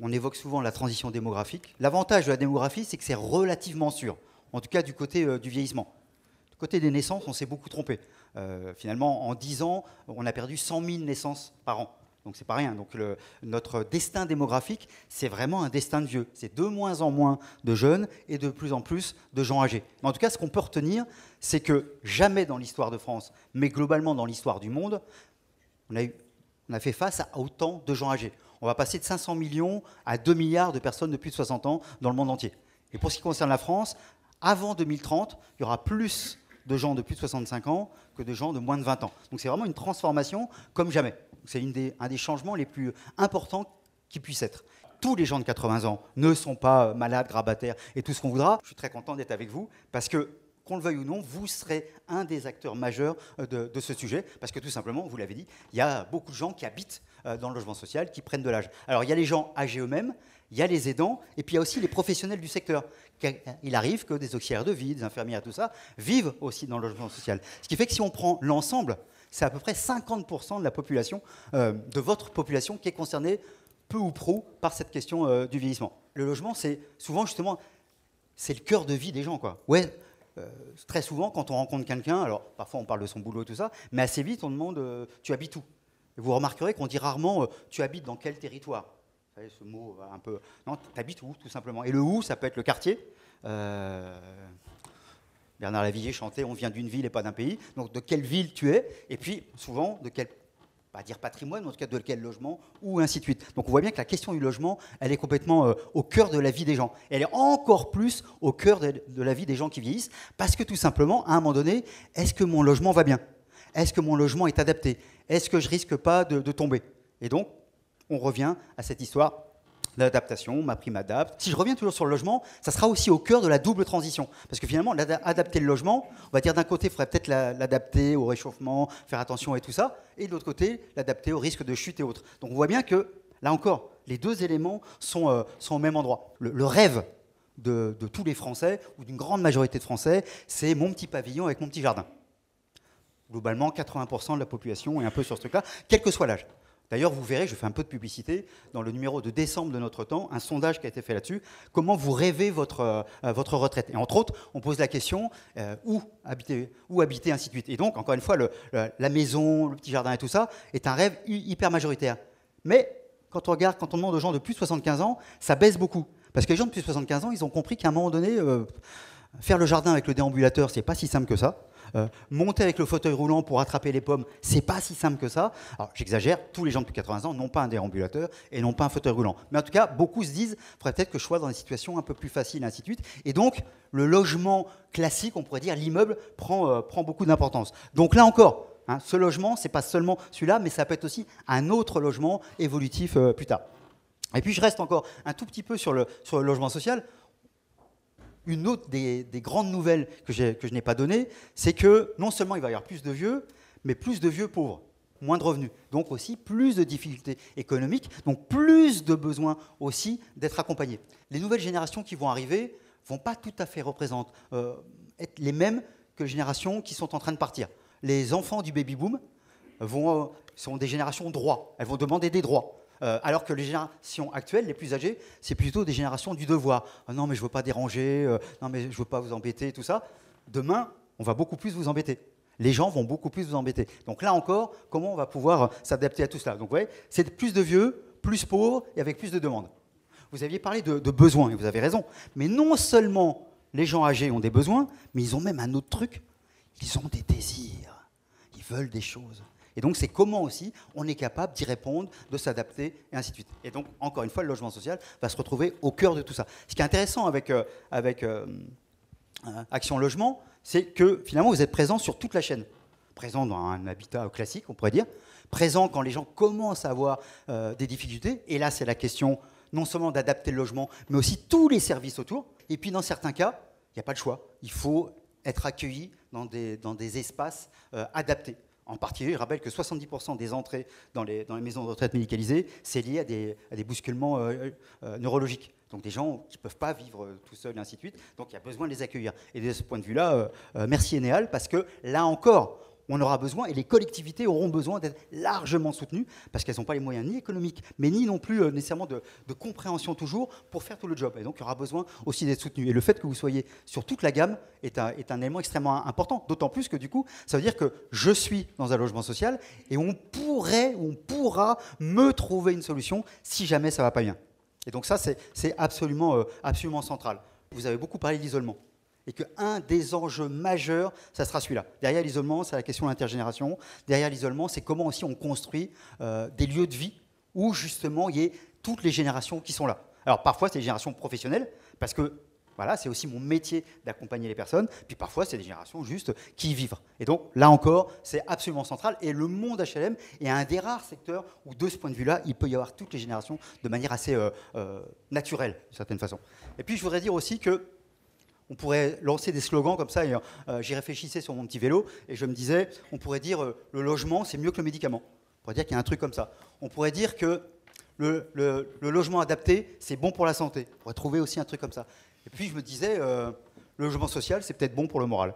on évoque souvent la transition démographique. L'avantage de la démographie, c'est que c'est relativement sûr, en tout cas du côté du vieillissement. Du côté des naissances, on s'est beaucoup trompé. Finalement, en 10 ans, on a perdu 100 000 naissances par an. Donc c'est pas rien. Donc notre destin démographique, c'est vraiment un destin de vieux. C'est de moins en moins de jeunes et de plus en plus de gens âgés. Mais en tout cas, ce qu'on peut retenir, c'est que jamais dans l'histoire de France, mais globalement dans l'histoire du monde, on a fait face à autant de gens âgés. On va passer de 500 millions à 2 milliards de personnes de plus de 60 ans dans le monde entier. Et pour ce qui concerne la France, avant 2030, il y aura plus de gens de plus de 65 ans que de gens de moins de 20 ans. Donc c'est vraiment une transformation comme jamais. C'est un des changements les plus importants qui puissent être. Tous les gens de 80 ans ne sont pas malades, grabataires et tout ce qu'on voudra. Je suis très content d'être avec vous parce que, qu'on le veuille ou non, vous serez un des acteurs majeurs de ce sujet parce que tout simplement, vous l'avez dit, il y a beaucoup de gens qui habitent dans le logement social, qui prennent de l'âge. Alors il y a les gens âgés eux-mêmes, il y a les aidants et puis il y a aussi les professionnels du secteur. Il arrive que des auxiliaires de vie, des infirmières, tout ça, vivent aussi dans le logement social. Ce qui fait que si on prend l'ensemble, c'est à peu près 50% de la population, de votre population, qui est concernée peu ou prou par cette question du vieillissement. Le logement, c'est souvent justement, c'est le cœur de vie des gens, quoi. Ouais, très souvent, quand on rencontre quelqu'un, alors parfois on parle de son boulot et tout ça, mais assez vite on demande tu habites où? Et vous remarquerez qu'on dit rarement tu habites dans quel territoire? Vous savez, ce mot un peu. Non, tu habites où, tout simplement. Et le où, ça peut être le quartier. Bernard Lavillier chantait « On vient d'une ville et pas d'un pays ». Donc de quelle ville tu es, et puis souvent de quel, pas dire patrimoine, mais en tout cas de quel logement, ou ainsi de suite. Donc on voit bien que la question du logement, elle est complètement au cœur de la vie des gens. Elle est encore plus au cœur de la vie des gens qui vieillissent, parce que tout simplement, à un moment donné, est-ce que mon logement va bien? Est-ce que mon logement est adapté? Est-ce que je risque pas de tomber? Et donc, on revient à cette histoire l'adaptation, ma prime adapte. Si je reviens toujours sur le logement, ça sera aussi au cœur de la double transition. Parce que finalement, adapter le logement, on va dire d'un côté, il faudrait peut-être l'adapter au réchauffement, faire attention et tout ça, et de l'autre côté, l'adapter au risque de chute et autres. Donc on voit bien que, là encore, les deux éléments sont au même endroit. Le rêve de tous les Français, ou d'une grande majorité de Français, c'est mon petit pavillon avec mon petit jardin. Globalement, 80% de la population est un peu sur ce truc-là, quel que soit l'âge. D'ailleurs, vous verrez, je fais un peu de publicité, dans le numéro de décembre de Notre Temps, un sondage qui a été fait là-dessus, comment vous rêvez votre retraite. Et entre autres, on pose la question, où habiter, ainsi de suite. Et donc, encore une fois, la maison, le petit jardin et tout ça, est un rêve hyper majoritaire. Mais, quand on demande aux gens de plus de 75 ans, ça baisse beaucoup. Parce que les gens de plus de 75 ans, ils ont compris qu'à un moment donné, faire le jardin avec le déambulateur, c'est pas si simple que ça. Monter avec le fauteuil roulant pour attraper les pommes, c'est pas si simple que ça. Alors j'exagère, tous les gens de plus de 80 ans n'ont pas un déambulateur et n'ont pas un fauteuil roulant. Mais en tout cas, beaucoup se disent, il faudrait peut-être que je sois dans des situations un peu plus faciles, ainsi de suite. Et donc, le logement classique, on pourrait dire, l'immeuble, prend beaucoup d'importance. Donc là encore, ce logement, c'est pas seulement celui-là, mais ça peut être aussi un autre logement évolutif plus tard. Et puis je reste encore un tout petit peu sur le logement social. Une autre des grandes nouvelles que je n'ai pas données, c'est que non seulement il va y avoir plus de vieux, mais plus de vieux pauvres, moins de revenus. Donc aussi plus de difficultés économiques, donc plus de besoins aussi d'être accompagnés. Les nouvelles générations qui vont arriver ne vont pas tout à fait être les mêmes que les générations qui sont en train de partir. Les enfants du baby-boom sont des générations droits. Elles vont demander des droits. Alors que les générations actuelles, les plus âgées, c'est plutôt des générations du devoir. Non, mais je ne veux pas déranger, non, mais je ne veux pas vous embêter, tout ça. Demain, on va beaucoup plus vous embêter. Les gens vont beaucoup plus vous embêter. Donc là encore, comment on va pouvoir s'adapter à tout cela? Donc vous voyez, c'est plus de vieux, plus pauvres et avec plus de demandes. Vous aviez parlé de besoins, et vous avez raison. Mais non seulement les gens âgés ont des besoins, mais ils ont même un autre truc. Ils ont des désirs. Ils veulent des choses. Et donc, c'est comment aussi on est capable d'y répondre, de s'adapter, et ainsi de suite. Et donc, encore une fois, le logement social va se retrouver au cœur de tout ça. Ce qui est intéressant avec Action Logement, c'est que finalement, vous êtes présent sur toute la chaîne. Présent dans un habitat classique, on pourrait dire. Présent quand les gens commencent à avoir des difficultés. Et là, c'est la question non seulement d'adapter le logement, mais aussi tous les services autour. Et puis, dans certains cas, il n'y a pas de choix. Il faut être accueilli dans des espaces adaptés. En particulier, je rappelle que 70% des entrées dans les maisons de retraite médicalisées, c'est lié à des bousculements neurologiques. Donc des gens qui ne peuvent pas vivre tout seuls, et ainsi de suite. Donc il y a besoin de les accueillir. Et de ce point de vue-là, merci Enéal, parce que là encore, on aura besoin, et les collectivités auront besoin d'être largement soutenues, parce qu'elles n'ont pas les moyens ni économiques, mais ni non plus nécessairement de compréhension toujours pour faire tout le job. Et donc, il y aura besoin aussi d'être soutenues. Et le fait que vous soyez sur toute la gamme est un élément extrêmement important, d'autant plus que du coup, ça veut dire que je suis dans un logement social, et on pourra me trouver une solution si jamais ça ne va pas bien. Et donc ça, c'est absolument central. Vous avez beaucoup parlé d'isolement. Et qu'un des enjeux majeurs, ça sera celui-là. Derrière l'isolement, c'est la question de l'intergénération. Derrière l'isolement, c'est comment aussi on construit des lieux de vie où justement il y ait toutes les générations qui sont là. Alors parfois, c'est des générations professionnelles, parce que voilà, c'est aussi mon métier d'accompagner les personnes. Puis parfois, c'est des générations juste qui y vivent. Et donc là encore, c'est absolument central. Et le monde HLM est un des rares secteurs où, de ce point de vue-là, il peut y avoir toutes les générations de manière assez naturelle, d'une certaine façon. Et puis je voudrais dire aussi que on pourrait lancer des slogans comme ça, et j'y réfléchissais sur mon petit vélo, et je me disais, on pourrait dire le logement, c'est mieux que le médicament. On pourrait dire qu'il y a un truc comme ça. On pourrait dire que le logement adapté, c'est bon pour la santé. On pourrait trouver aussi un truc comme ça. Et puis je me disais, le logement social, c'est peut-être bon pour le moral.